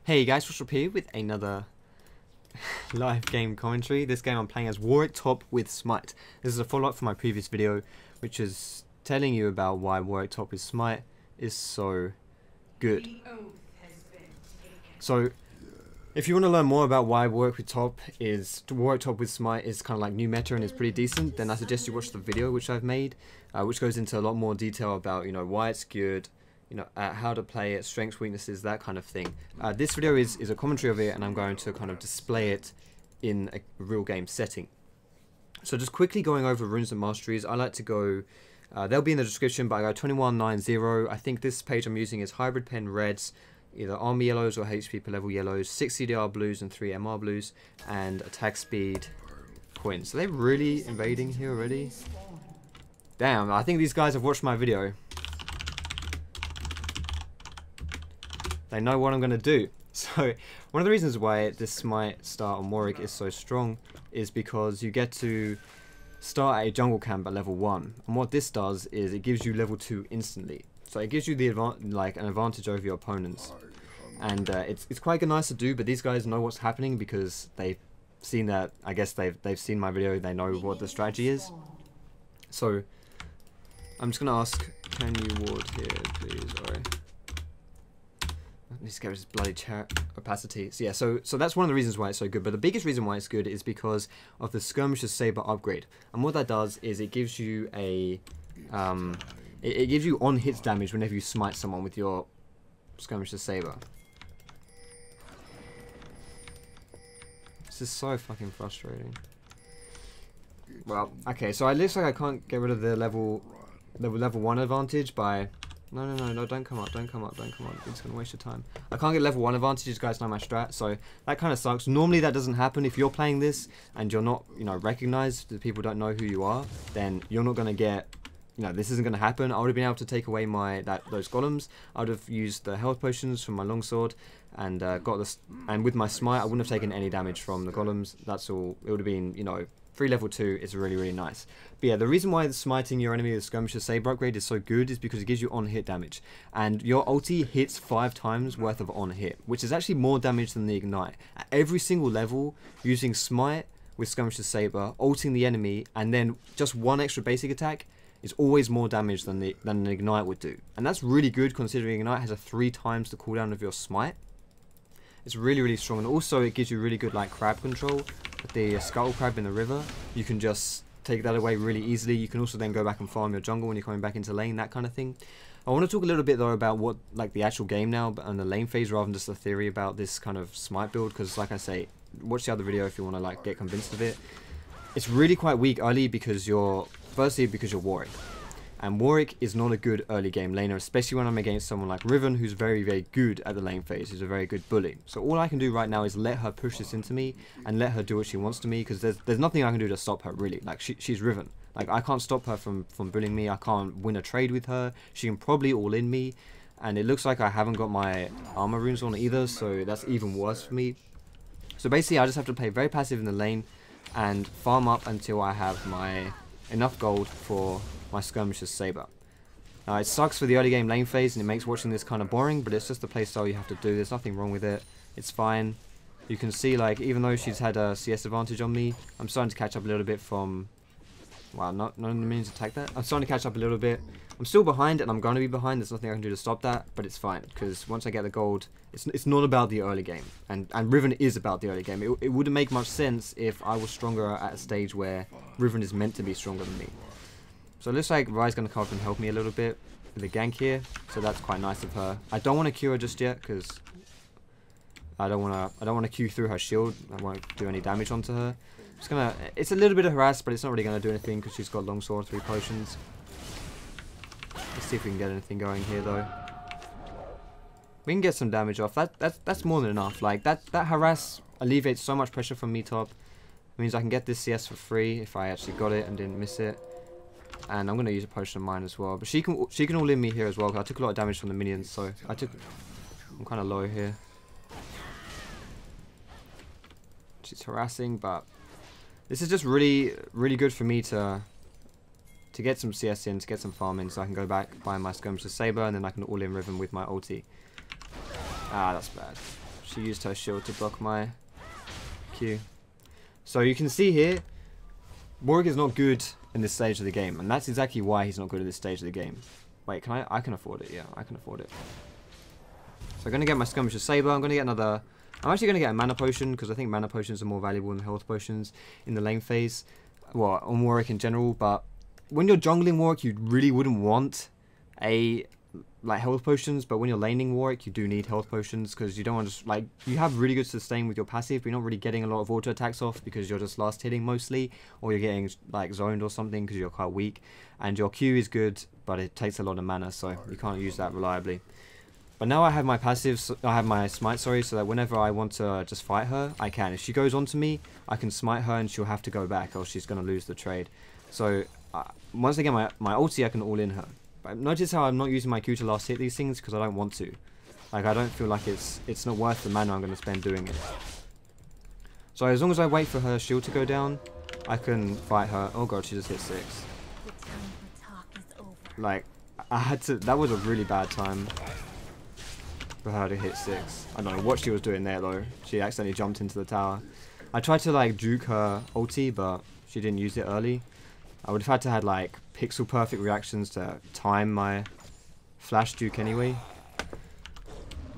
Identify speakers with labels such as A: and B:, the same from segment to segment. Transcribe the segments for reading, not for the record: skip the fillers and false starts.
A: Hey guys, Foxdrop here with another live game commentary. This game I'm playing as Warwick top with SMITE. This is a follow-up from my previous video, which is telling you about why Warwick top with SMITE is so good. So, if you want to learn more about why Warwick top with SMITE is kind of like new meta and is pretty decent, then I suggest you watch the video which I've made, which goes into a lot more detail about why it's good. How to play it, strengths, weaknesses, that kind of thing. This video is a commentary of it, and I'm going to kind of display it in a real game setting. So just quickly going over runes and masteries, I like to go, they'll be in the description, but I go 2190. I think this page I'm using is hybrid pen reds, either army yellows or HP per level yellows, 6 CDR blues and 3 MR blues, and attack speed Quints. Are they really invading here already? Damn, I think these guys have watched my video. They know what I'm going to do. So one of the reasons why this SMITE start on Warwick is so strong is because you get to start at a jungle camp at level 1, and what this does is it gives you level 2 instantly. So it gives you the an advantage over your opponents, and it's quite nice to do. But these guys know what's happening because they've seen that. I guess they've seen my video. They know what the strategy is. So I'm just gonna ask, can you ward here, please? Alright. Let's get this bloody opacity. So yeah, so that's one of the reasons why it's so good. But the biggest reason why it's good is because of the Skirmisher's Saber upgrade. And what that does is it gives you a it gives you on hits damage whenever you smite someone with your Skirmisher's Saber. This is so fucking frustrating. Well, okay, so it looks like I can't get rid of the level 1 advantage by. No, don't come up. You're just gonna waste your time. I can't get level 1 advantage, you guys know my strat, so that kind of sucks. Normally that doesn't happen. If you're playing this and you're not, recognized, the people don't know who you are, then you're not gonna get, this isn't gonna happen. I would have been able to take away those golems. I would have used the health potions from my longsword and got this, and with my smite, I wouldn't have taken any damage from the golems. That's all. It would have been, free level 2 is really nice. But yeah, the reason why the smiting your enemy with the Skirmisher's Saber upgrade is so good is because it gives you on-hit damage. And your ulti hits 5 times worth of on-hit, which is actually more damage than the ignite. At every single level, using smite with Skirmisher's Saber, ulting the enemy, and then just one extra basic attack is always more damage than an ignite would do. And that's really good considering ignite has a 3 times the cooldown of your smite. It's really strong, and also it gives you really good crab control. With the scuttle crab in the river, you can just take that away really easily. You can also then go back and farm your jungle when you're coming back into lane, that kind of thing. I want to talk a little bit though about what the actual game now and the lane phase rather than just the theory about this kind of smite build, because like I say, watch the other video if you want to get convinced of it. It's really quite weak early because you're Warwick. And Warwick is not a good early game laner, especially when I'm against someone like Riven, who's very good at the lane phase, who's a very good bully. So all I can do right now is let her push this into me and let her do what she wants to me, because there's nothing I can do to stop her really. She's Riven. I can't stop her from bullying me. I can't win a trade with her. She can probably all in me, and it looks like I haven't got my armor runes on either, so that's even worse for me. So basically I just have to play very passive in the lane and farm up until I have enough gold for my Skirmisher's Saber. It sucks for the early game lane phase and it makes watching this kind of boring, but it's just the playstyle you have to do. There's nothing wrong with it. It's fine. You can see even though she's had a CS advantage on me, I'm starting to catch up a little bit from... Wow, not in the minions attack that. I'm starting to catch up a little bit. I'm still behind and I'm going to be behind. There's nothing I can do to stop that, but it's fine because once I get the gold, it's not about the early game. And Riven is about the early game. It wouldn't make much sense if I was stronger at a stage where Riven is meant to be stronger than me. So it looks like Rai's going to come up and help me a little bit with the gank here. So that's quite nice of her. I don't want to Q her just yet because I don't want to Q through her shield. I won't do any damage onto her. It's a little bit of harass, but it's not really going to do anything because she's got longsword, 3 potions. Let's see if we can get anything going here though. We can get some damage off. That's more than enough. That harass alleviates so much pressure from me top. It means I can get this CS for free if I actually got it and didn't miss it. And I'm going to use a potion of mine as well. But she can all in me here as well, because I took a lot of damage from the minions, so I'm kind of low here. She's harassing, but this is just really good for me to get some CS in, to get some farm in, so I can go back, buy my Skirmisher's Saber, and then I can all in Riven with my ulti. Ah, that's bad. she used her shield to block my Q. So you can see here, Warwick is not good in this stage of the game, and that's exactly why he's not good at this stage of the game. Wait, can I can afford it, yeah, I can afford it. So I'm going to get my Skirmisher Saber, I'm actually going to get a mana potion, because I think mana potions are more valuable than health potions in the lane phase. Well, on Warwick in general, but when you're jungling Warwick, you really wouldn't want health potions, but when you're laning Warwick, you do need health potions, because you don't want to, you have really good sustain with your passive, but you're not really getting a lot of auto attacks off, because you're just last hitting mostly, or you're getting, zoned or something, because you're quite weak, and your Q is good, but it takes a lot of mana, so you can't use that reliably. But now I have my passives, I have my smite, sorry, so that whenever I want to just fight her, I can. If she goes onto me, I can smite her and she'll have to go back, or she's going to lose the trade. So, once I get my ulti, I can all in her. But notice how I'm not using my Q to last hit these things, because I don't want to. I don't feel like it's not worth the mana I'm going to spend doing it. So as long as I wait for her shield to go down, I can fight her. Oh god, she just hit 6. I had to, that was a really bad time for her to hit 6. I don't know what she was doing there though. She accidentally jumped into the tower. I tried to juke her ulti, but she didn't use it early. I would have had to have pixel perfect reactions to time my flash juke anyway.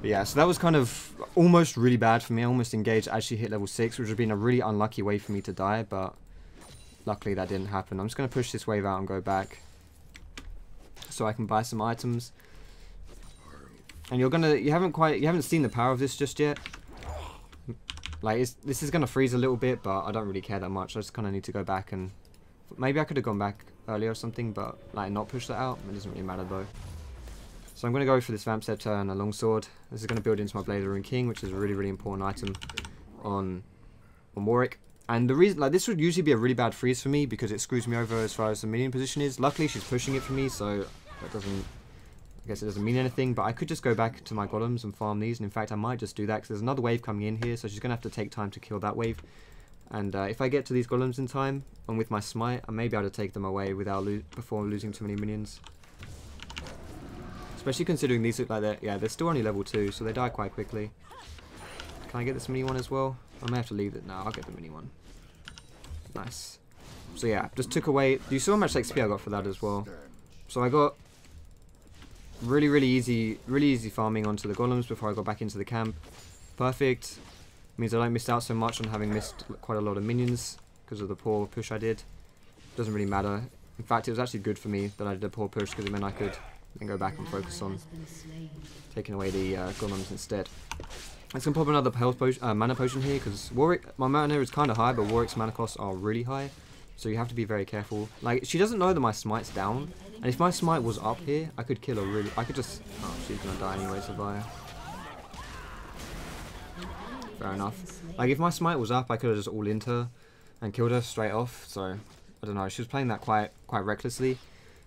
A: But yeah, so that was kind of almost really bad for me. I almost engaged as she hit level 6, which would have been a really unlucky way for me to die, but luckily that didn't happen. I'm just going to push this wave out and go back so I can buy some items. And you haven't seen the power of this just yet. This is gonna freeze a little bit, but I don't really care that much. I just kind of need to go back, and maybe I could have gone back earlier or something, but not push that out. It doesn't really matter though. So I'm gonna go for this Vamp Scepter and a Longsword. This is gonna build into my Blade of the Rune King, which is a really, really important item on Warwick. And the reason, this would usually be a really bad freeze for me because it screws me over as far as the minion position is. Luckily, she's pushing it for me, so that doesn't. I guess it doesn't mean anything, but I could just go back to my golems and farm these, and in fact I might just do that because there's another wave coming in here, so she's going to have to take time to kill that wave. And if I get to these golems in time, and with my smite, I may be able to take them away before losing too many minions. Especially considering these look like they're still only level 2, so they die quite quickly. Can I get this mini one as well? I may have to leave it now, I'll get the mini one. Nice. So yeah, just took away, you saw how much XP I got for that as well. So I got really easy farming onto the golems before I got back into the camp. Perfect. Means I don't miss out so much on having missed quite a lot of minions because of the poor push I did. Doesn't really matter. In fact, it was actually good for me that I did a poor push because it meant I could then go back and focus on taking away the golems instead. Let's go pop another health potion, mana potion here because Warwick, my mana is kind of high, but Warwick's mana costs are really high. So you have to be very careful. She doesn't know that my smite's down. And if my smite was up here, I could kill her really. I could just. Oh, she's gonna die anyway, Savia. Fair enough. If my smite was up, I could have just all into her and killed her straight off. So I don't know. She was playing that quite recklessly.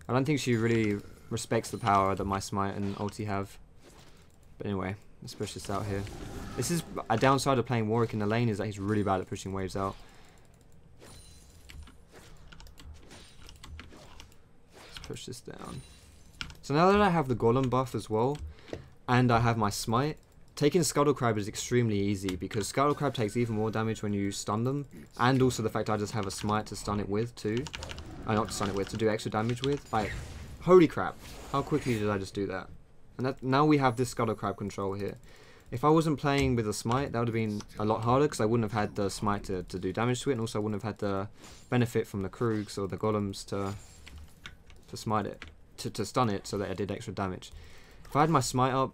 A: I don't think she really respects the power that my smite and ulti have. But anyway, let's push this out here. This is a downside of playing Warwick in the lane, is that he's really bad at pushing waves out. Push this down. So now that I have the golem buff as well, and I have my smite, taking Scuttle Crab is extremely easy because Scuttle Crab takes even more damage when you stun them, and also the fact I just have a smite to stun it with too. Not to stun it with, to do extra damage with. Holy crap! How quickly did I just do that? And now we have this Scuttle Crab control here. If I wasn't playing with a smite, that would have been a lot harder because I wouldn't have had the smite to do damage to it, and also I wouldn't have had the benefit from the Krugs or the golems to smite it, to stun it so that I did extra damage. If I had my smite up,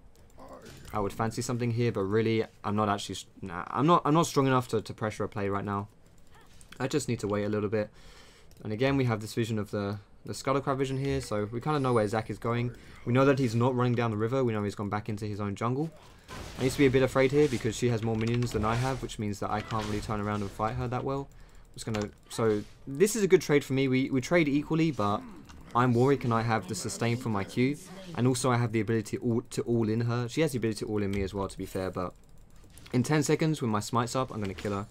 A: I would fancy something here, but really, I'm not actually, I'm not strong enough to pressure a play right now. I just need to wait a little bit. And again, we have this vision of the Scuttle Crab vision here, so we kind of know where Zac is going. We know that he's not running down the river, we know he's gone back into his own jungle. I need to be a bit afraid here because she has more minions than I have, which means that I can't really turn around and fight her that well. So this is a good trade for me. We trade equally, but I'm Warwick and I have the sustain from my Q, and also I have the ability to all in her. She has the ability to all in me as well, to be fair, but in 10 seconds when my smite's up, I'm going to kill her.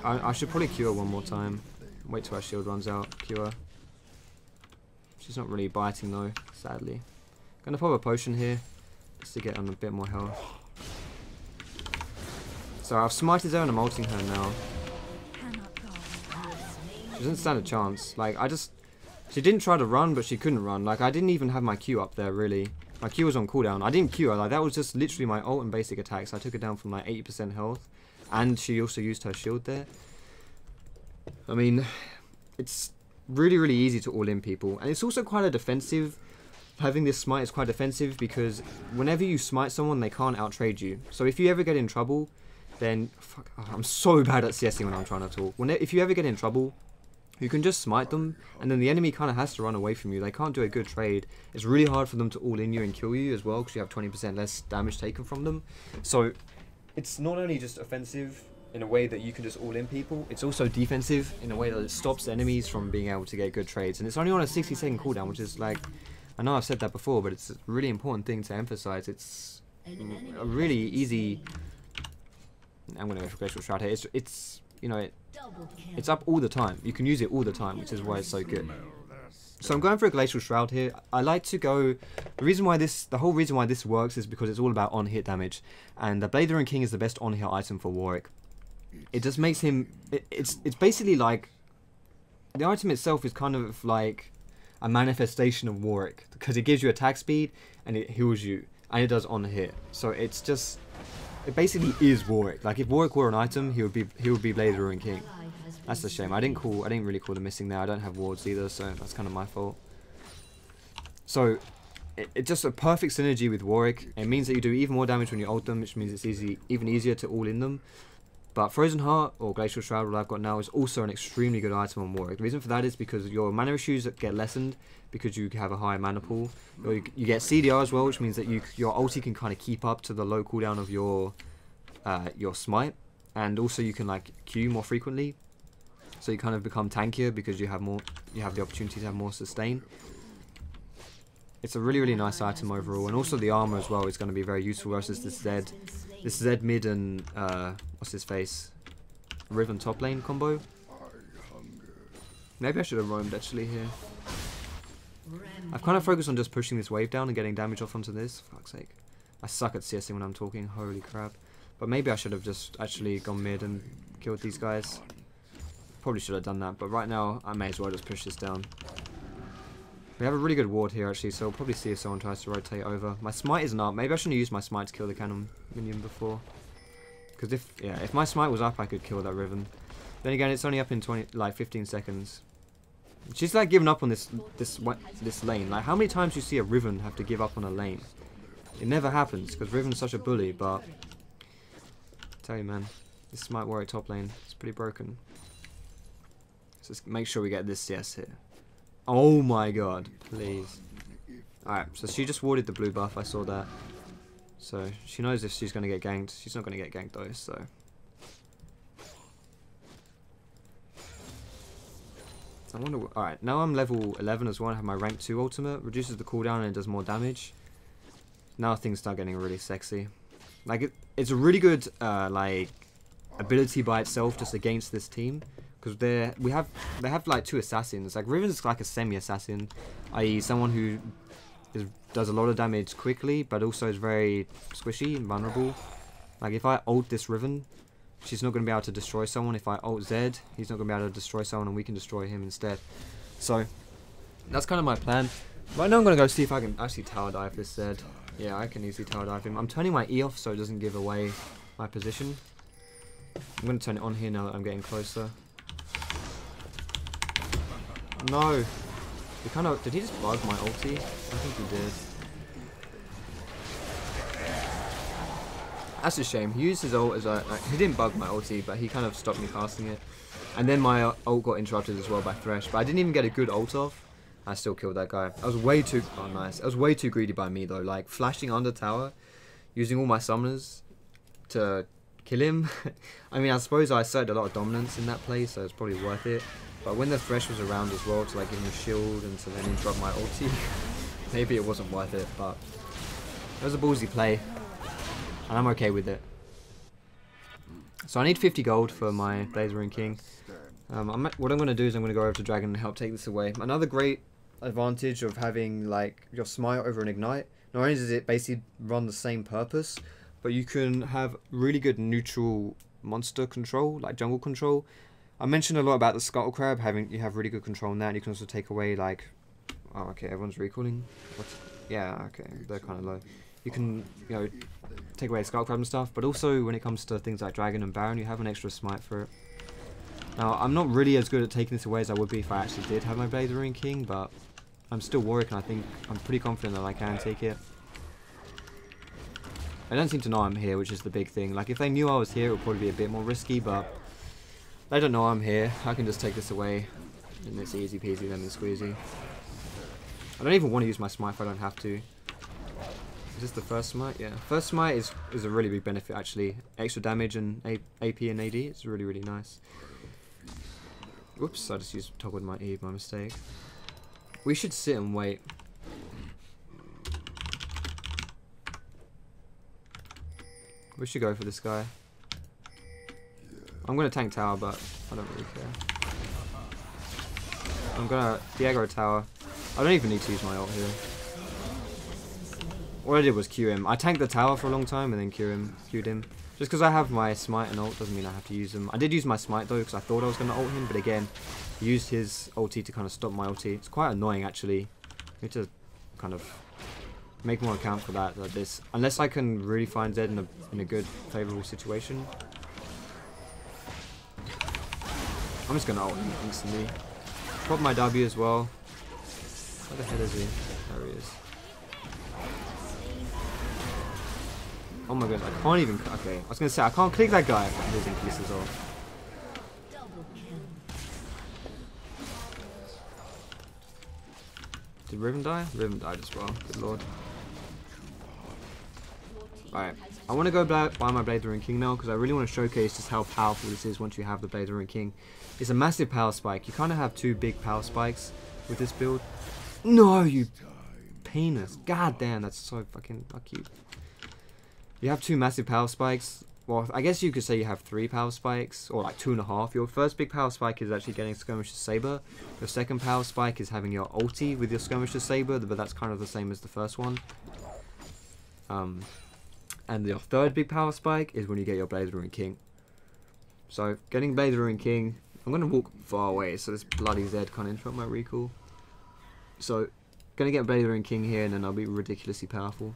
A: I should probably Q her one more time. Wait till her shield runs out, Q her. She's not really biting though, sadly. Gonna pop a potion here, just to get on a bit more health. So I've smited her and I'm ulting her now. She doesn't stand a chance. Like, she didn't try to run, but she couldn't run. Like, I didn't even have my Q up there, really. My Q was on cooldown. I didn't Q her. Like, that was just literally my ult and basic attacks. I took her down from like 80% health. And she also used her shield there. I mean, it's really, really easy to all in people. And it's also quite a defensive. Having this smite is quite defensive because whenever you smite someone, they can't outtrade you. So if you ever get in trouble, then... Fuck, oh, I'm so bad at CSing when I'm trying to talk. If you ever get in trouble, you can just smite them, and then the enemy kind of has to run away from you. They can't do a good trade. It's really hard for them to all in you and kill you as well, because you have 20% less damage taken from them. So it's not only just offensive in a way that you can just all in people, it's also defensive in a way that it stops enemies from being able to get good trades. And it's only on a 60-second cooldown, which is like... I know I've said that before, but it's a really important thing to emphasize. It's a really easy... I'm going to go for Glacial Shroud here. It's you know, it's up all the time. You can use it all the time, which is why it's so good. So I'm going for a Glacial Shroud here. I like to go... The whole reason why this works is because it's all about on-hit damage. And the Blade King is the best on-hit item for Warwick. It just makes him... It's basically like... The item itself is kind of like... a manifestation of Warwick, because it gives you attack speed and it heals you and it does on hit. So it's just, it basically is Warwick. Like if Warwick were an item, he would be Blade Ruin King. That's a shame. I didn't really call the missing there. I don't have wards either, so that's kind of my fault. So it's just a perfect synergy with Warwick. It means that you do even more damage when you ult them, which means it's even easier to all in them. But Frozen Heart, or Glacial Shroud, what I've got now, is also an extremely good item on Warwick. The reason for that is because your mana issues get lessened because you have a high mana pool. You get CDR as well, which means that your ulti can kind of keep up to the low cooldown of your smite. And also you can like Q more frequently. So you kind of become tankier because you have the opportunity to have more sustain. It's a really, really nice item overall. And also the armor as well is going to be very useful versus this Z mid and what's his face, Riven top lane combo. Maybe I should have roamed actually here. I've kind of focused on just pushing this wave down and getting damage off onto this. For fuck's sake, I suck at CSing when I'm talking. Holy crap! But maybe I should have just actually gone mid and killed these guys. Probably should have done that. But right now I may as well just push this down. We have a really good ward here actually, so we'll probably see if someone tries to rotate over. My smite isn't up. Maybe I shouldn't have used my smite to kill the cannon minion before. Because if my smite was up, I could kill that Riven. Then again, it's only up in 15 seconds. She's like giving up on this lane. Like how many times do you see a Riven have to give up on a lane? It never happens because Riven's such a bully. But I tell you, man, this smite Warwick top lane is pretty broken. So let's make sure we get this CS here. Oh my god, please. Alright, so she just warded the blue buff, I saw that. So she knows if she's going to get ganked. She's not going to get ganked though, so. I wonder what... Alright, now I'm level 11 as well. I have my rank 2 ultimate. Reduces the cooldown and it does more damage. Now things start getting really sexy. Like, it's a really good, like, ability by itself just against this team. Because they have like 2 assassins. Like Riven's like a semi-assassin, i.e. someone who does a lot of damage quickly, but also is very squishy and vulnerable. Like if I ult this Riven, she's not going to be able to destroy someone. If I ult Zed, he's not going to be able to destroy someone, and we can destroy him instead. So that's kind of my plan. Right now I'm going to go see if I can actually tower dive this Zed. Yeah, I can easily tower dive him. I'm turning my E off so it doesn't give away my position. I'm going to turn it on here now that I'm getting closer. No. He kind of... Did he just bug my ulti? I think he did. That's a shame. He used his ult as a... he didn't bug my ulti, but he kind of stopped me casting it. And then my ult got interrupted as well by Thresh. But I didn't even get a good ult off. I still killed that guy. I was way too... Oh, nice. I was way too greedy by me, though. Like, flashing under tower, using all my summoners to kill him. I mean, I suppose I asserted a lot of dominance in that play, so it's probably worth it. But when the Thresh was around as well to like give him a shield and to then interrupt my ulti, maybe it wasn't worth it, but it was a ballsy play, and I'm okay with it. So I need 50 gold for my Blazing King. What I'm going to do is I'm going to go over to Dragon and help take this away. Another great advantage of having like your smite over an ignite, not only does it basically run the same purpose, but you can have really good neutral monster control, like jungle control. I mentioned a lot about the Scuttle Crab, you have really good control on that, and you can also take away like, oh okay, everyone's recalling. Yeah, okay, they're kind of low. You can, you know, take away Scuttle Crab and stuff, but also when it comes to things like Dragon and Baron, you have an extra smite for it. Now, I'm not really as good at taking this away as I would be if I actually did have my Blade of the Ring King, but I'm still Warwick, and I think I'm pretty confident that I can take it. I don't seem to know I'm here, which is the big thing. Like, if they knew I was here, it would probably be a bit more risky, but they don't know I'm here. I can just take this away, and it's easy peasy lemon squeezy. I don't even want to use my smite if I don't have to. Is this the first smite? Yeah. First smite is a really big benefit, actually. Extra damage and AP and AD. It's really, really nice. Whoops, I just used toggled my E, my mistake. We should sit and wait. We should go for this guy. I'm going to tank tower, but I don't really care. I'm going to Diego tower. I don't even need to use my ult here. All I did was Q him. I tanked the tower for a long time and then Q'd him. Just because I have my smite and ult doesn't mean I have to use them. I did use my smite though because I thought I was going to ult him, but again, he used his ulti to kind of stop my ulti. It's quite annoying actually. I need to kind of make more account for that. Like this, unless I can really find Zed in a good, favourable situation. I'm just going to ult him instantly. Pop my W as well. Where the hell is he? There he is. Oh my god, I can't even... Okay, I was going to say, I can't click that guy if I'm losing pieces off. Did Riven die? Riven died as well, good lord. Alright, I want to go buy my Blade of the Ring King now, because I really want to showcase just how powerful this is once you have the Blade of the Ring King. It's a massive power spike. You kind of have two big power spikes with this build. No, you penis. God damn, that's so fucking... Fuck you. You have two massive power spikes. Well, I guess you could say you have three power spikes, or like 2.5. Your first big power spike is actually getting Skirmisher's Saber. Your second power spike is having your ulti with your Skirmisher's Saber, but that's kind of the same as the first one. And your third big power spike is when you get your Blade of the Ring King. So, getting Blade of the Ring King, I'm going to walk far away, so this bloody Zed can't interrupt my recall. So, going to get Blade of the Ring King here, and then I'll be ridiculously powerful.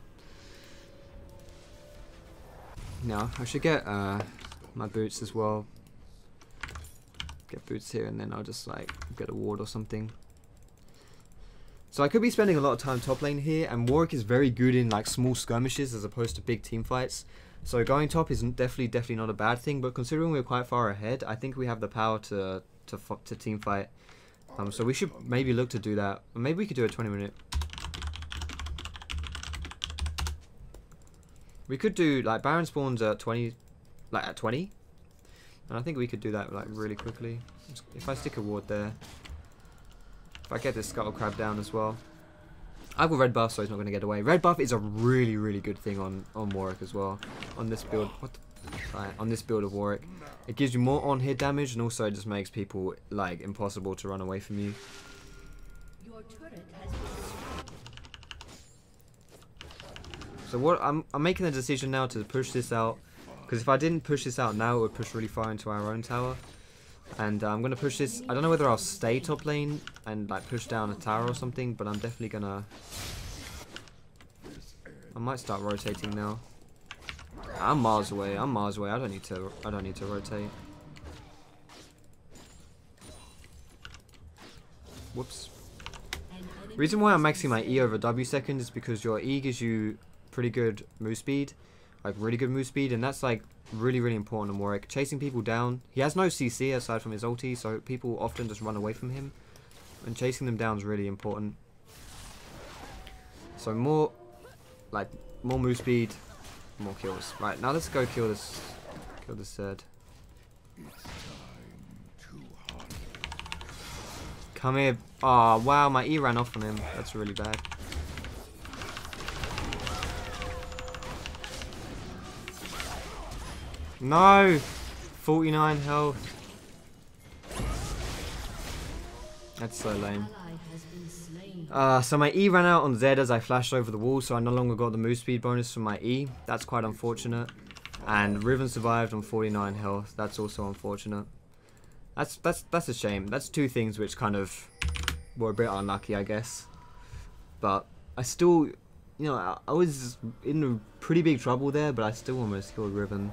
A: Now, I should get my boots as well. Get boots here, and then I'll just like get a ward or something. So I could be spending a lot of time top lane here, and Warwick is very good in like small skirmishes as opposed to big team fights. So going top is definitely not a bad thing, but considering we're quite far ahead, I think we have the power to team fight. So we should maybe look to do that. Or maybe we could do a 20-minute. We could do like Baron spawns at 20, like at 20, and I think we could do that like really quickly. If I stick a ward there, if I get this Scuttle Crab down as well. I've got red buff, so he's not going to get away. Red buff is a really good thing on Warwick as well. On this build, on this build of Warwick, it gives you more on hit damage, and also it just makes people like impossible to run away from you. Your turret has been... So what I'm making the decision now to push this out, because if I didn't push this out now, it would push really far into our own tower. And I'm gonna push this. I don't know whether I'll stay top lane and like push down a tower or something, but I'm definitely gonna. I might start rotating now. I'm miles away. I don't need to rotate. Whoops. Reason why I'm maxing my E over W second is because your E gives you pretty good move speed, like really good move speed, and that's like really important in Warwick. Chasing people down, he has no CC aside from his ulti, so people often just run away from him, and chasing them down is really important. So more move speed, more kills. Right, now let's go kill this Zed. Come here. Oh wow, my E ran off on him. That's really bad. No! 49 health. That's so lame. So my E ran out on Z as I flashed over the wall, so I no longer got the move speed bonus from my E. That's quite unfortunate. And Riven survived on 49 health. That's also unfortunate. That's a shame. That's two things which kind of were a bit unlucky, I guess. But I still, you know, I was in pretty big trouble there, but I still almost killed Riven.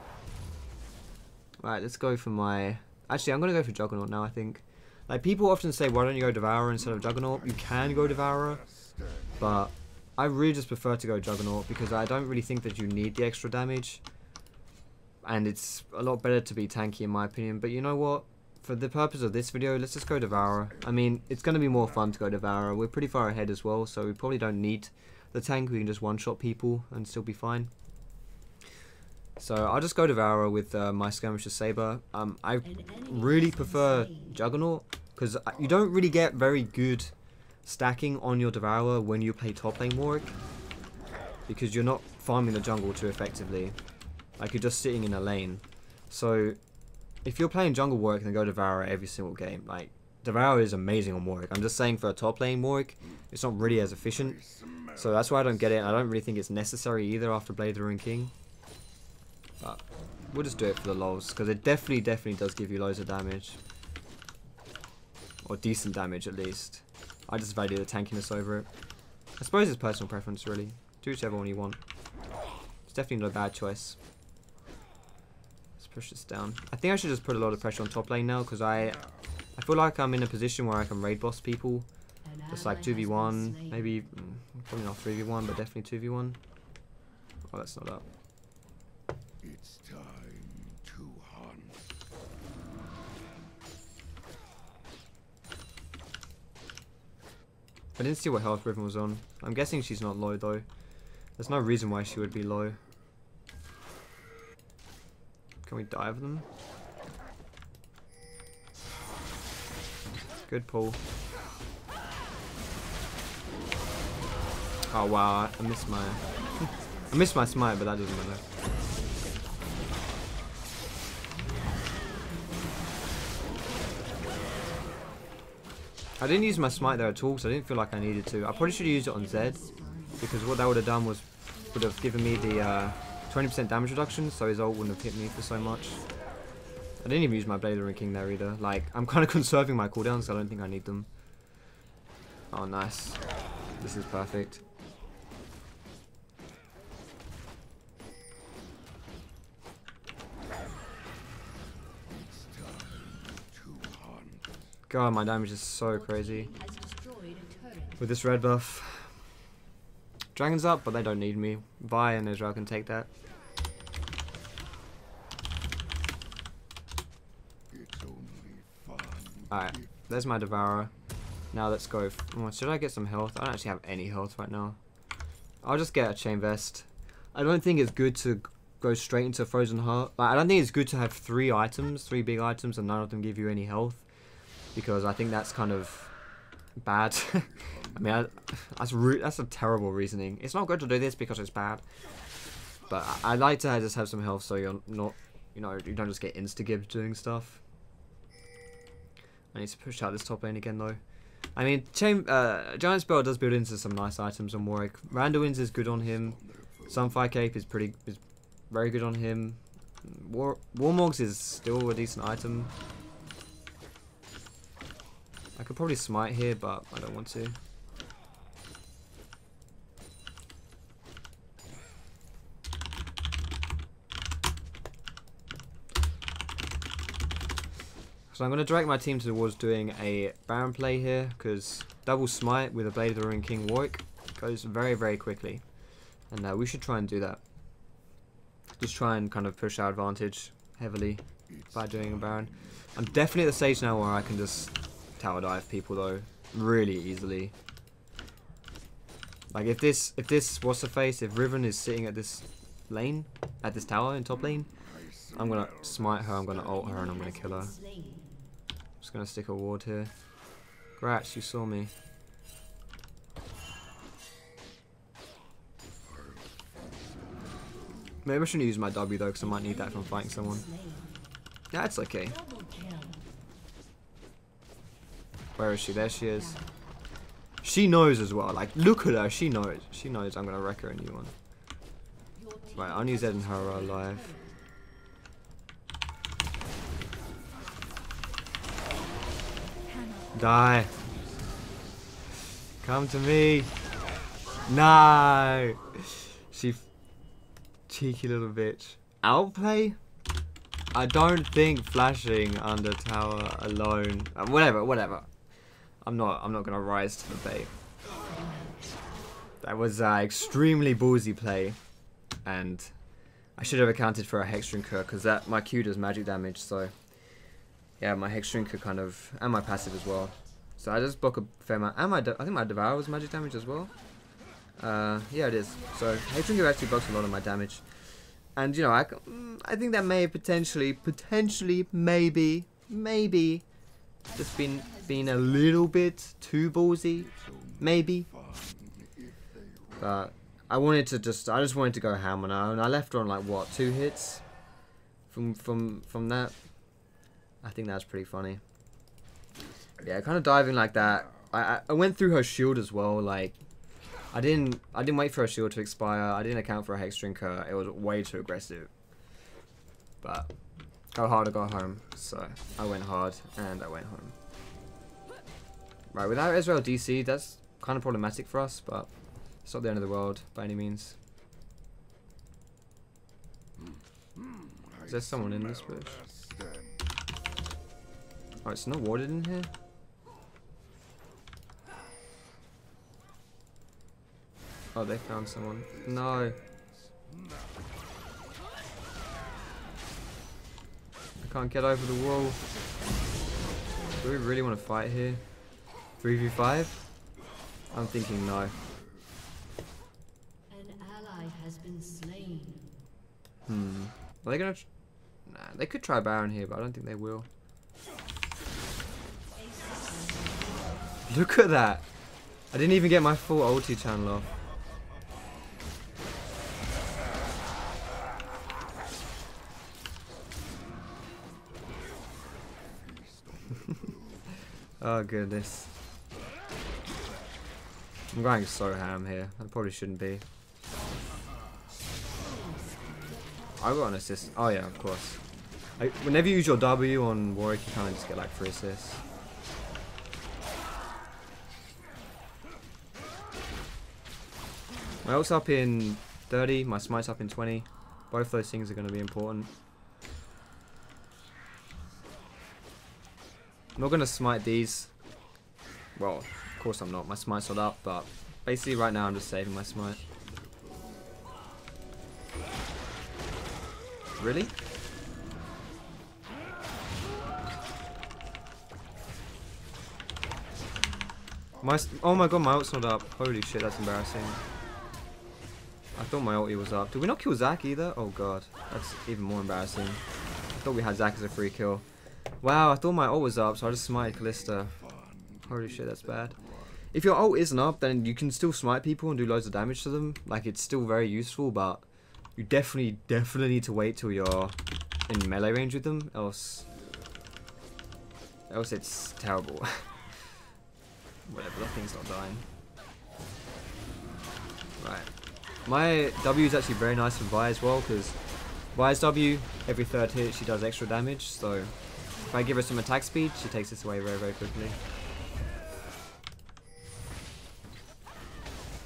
A: Right, let's go for my... Actually, I'm going to go for Juggernaut now, I think. Like, people often say, why don't you go Devourer instead of Juggernaut? You can go Devourer, but I really just prefer to go Juggernaut because I don't really think that you need the extra damage. And it's a lot better to be tanky in my opinion. But you know what? For the purpose of this video, let's just go Devourer. I mean, it's going to be more fun to go Devourer. We're pretty far ahead as well, so we probably don't need the tank. We can just one-shot people and still be fine. So I'll just go Devourer with my Skirmisher Saber. I really prefer Juggernaut because you don't really get very good stacking on your Devourer when you play top lane Warwick because you're not farming the jungle too effectively. Like, you're just sitting in a lane. So if you're playing jungle Warwick, then go Devourer every single game. Like, Devourer is amazing on Warwick. I'm just saying for a top lane Warwick, it's not really as efficient. So that's why I don't get it. I don't really think it's necessary either after Blade of the Ruined King. But we'll just do it for the lols, because it definitely does give you loads of damage. Or decent damage at least. I just value the tankiness over it. I suppose it's personal preference really. Do whichever one you want. It's definitely not a bad choice. Let's push this down. I think I should just put a lot of pressure on top lane now, because I feel like I'm in a position where I can raid boss people. Just like 2v1, maybe, probably not 3v1, but definitely 2v1. Oh, that's not up.
B: It's time to hunt.
A: I didn't see what health Riven was on. I'm guessing she's not low though. There's no reason why she would be low. Can we dive them? Good pull. Oh wow, I missed my I missed my smite, but that doesn't matter. I didn't use my smite there at all, because I didn't feel like I needed to. I probably should have used it on Z, because what that would have done was would have given me the 20% damage reduction, so his ult wouldn't have hit me for so much. I didn't even use my Blade of the Ruined King there either. Like, I'm kind of conserving my cooldowns, so I don't think I need them. Oh, nice. This is perfect. God, my damage is so crazy with this red buff. Dragon's up, but they don't need me. Vi and Israel can take that. Alright, there's my Devourer. Now let's go. Oh, should I get some health? I don't actually have any health right now. I'll just get a Chain Vest. I don't think it's good to go straight into Frozen Heart. Like, I don't think it's good to have three big items, and none of them give you any health. Because I think that's kind of bad. I mean, that's a terrible reasoning. It's not good to do this because it's bad. But I like to just have some health so you're not, you know, you don't just get insta-gibbed doing stuff. I need to push out this top lane again though. I mean, Giant Spell does build into some nice items on Warwick. Randuin's is good on him. Sunfire Cape is very good on him. Warmogs is still a decent item. I could probably smite here, but I don't want to. So I'm going to direct my team towards doing a Baron play here, because double smite with a Blade of the Ruined King Warwick goes very quickly. And we should try and do that. Just try and kind of push our advantage heavily by doing a Baron. I'm definitely at the stage now where I can just tower dive people though, really easily. Like if this what's the face, if Riven is sitting at this lane, at this tower in top lane, I'm gonna smite her, I'm gonna ult her, and I'm gonna kill her. Just gonna stick a ward here. Gratch, you saw me. Maybe I shouldn't use my W though, because I might need that if I'm fighting someone. Yeah, it's okay. Where is she? There she is. she knows as well. Like, look at her. She knows. She knows I'm gonna wreck her a new one. Right, only Zed and her are alive. Die. Come to me. No. She cheeky little bitch. Outplay? I don't think flashing under tower alone. Whatever. I'm not gonna rise to the bait. That was extremely ballsy play, and I should have accounted for a Hex Drinker because that my Q does magic damage. So yeah, my Hex Drinker kind of, and my passive as well. So I just block a fair amount. And I think my Devour was magic damage as well. Yeah, it is. So Hex Drinker actually blocks a lot of my damage. And you know, I think that may have potentially, maybe, just been a little bit too ballsy, maybe. But I just wanted to go ham on her, and I left her on like what, 2 hits from that. I think that's pretty funny. Yeah, kind of diving like that. I went through her shield as well. Like, I didn't wait for her shield to expire. I didn't account for a Hex Drinker. It was way too aggressive. But go hard or go home. So I went hard and I went home. Right, without Ezreal DC, that's kind of problematic for us, but it's not the end of the world by any means. Is there someone in this bush? Oh, it's not warded in here? Oh, they found someone. No. I can't get over the wall. Do we really want to fight here? 3v5? I'm thinking no.
C: An ally has been slain.
A: Are they gonna? Nah, they could try Baron here, but I don't think they will. Look at that! I didn't even get my full ulti channel off. Oh goodness. I'm going so ham here. I probably shouldn't be. I got an assist. Oh yeah, of course. Whenever you use your W on Warwick, you kind of just get like 3 assists. My ult's up in 30, my smite's up in 20. Both those things are going to be important. I'm not going to smite these. Well, of course I'm not. My smite's not up, but basically right now I'm just saving my smite. Really? Oh my god, my ult's not up. Holy shit, that's embarrassing. I thought my ulti was up. Did we not kill Zac either? Oh god, that's even more embarrassing. I thought we had Zac as a free kill. Wow, I thought my ult was up, so I just smited Kalista. Holy shit, that's bad. If your ult isn't up, then you can still smite people and do loads of damage to them. Like, it's still very useful, but you definitely need to wait till you're in melee range with them, else it's terrible. Whatever, that thing's not dying. Right. My W is actually very nice for Vi as well, because Vi's W, every 3rd hit she does extra damage, so if I give her some attack speed, she takes this away very, very quickly.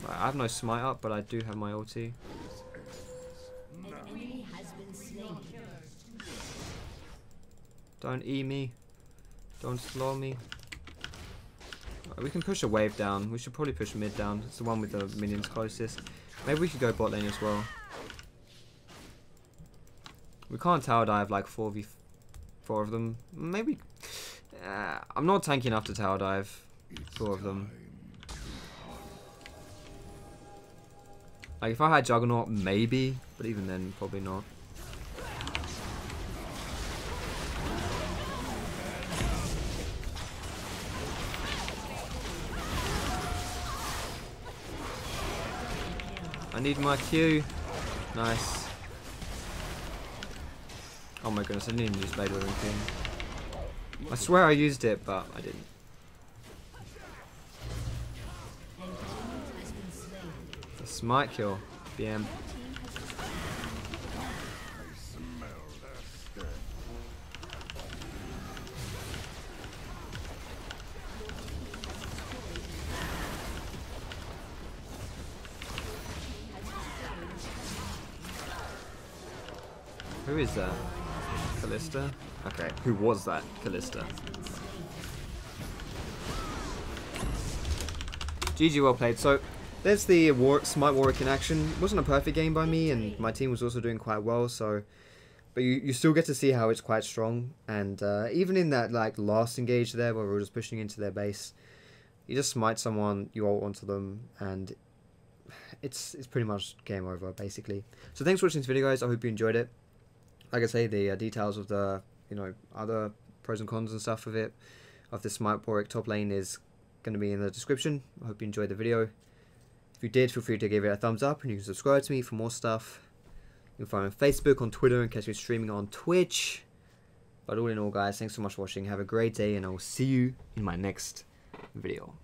A: Right, I have no smite up, but I do have my ulti. Don't E me. Don't slow me. Right, we can push a wave down. We should probably push mid down. It's the one with the minions closest. Maybe we could go bot lane as well. We can't tower dive like 4v4 of them. Maybe. I'm not tanky enough to tower dive 4 of them. Like if I had Juggernaut, maybe, but even then, probably not. I need my Q. Nice. Oh my goodness, I didn't even use Blade Wielding King. I swear I used it, but I didn't. Smite kill. BM. Who is that? Callista? Okay, who was that? Callista. GG, well played. So, there's the Smite Warwick in action. It wasn't a perfect game by me, and my team was also doing quite well, so... But you still get to see how it's quite strong, and even in that like last engage there, where we were just pushing into their base, you just smite someone, you ult onto them, and it's pretty much game over, basically. So thanks for watching this video, guys. I hope you enjoyed it. Like I say, the details of the, other pros and cons and stuff of it, of the Smite Warwick top lane is going to be in the description. I hope you enjoyed the video. If you did, feel free to give it a thumbs up, and you can subscribe to me for more stuff. You can find me on Facebook, on Twitter, in case you're streaming on Twitch. But all in all, guys, thanks so much for watching. Have a great day, and I will see you in my next video.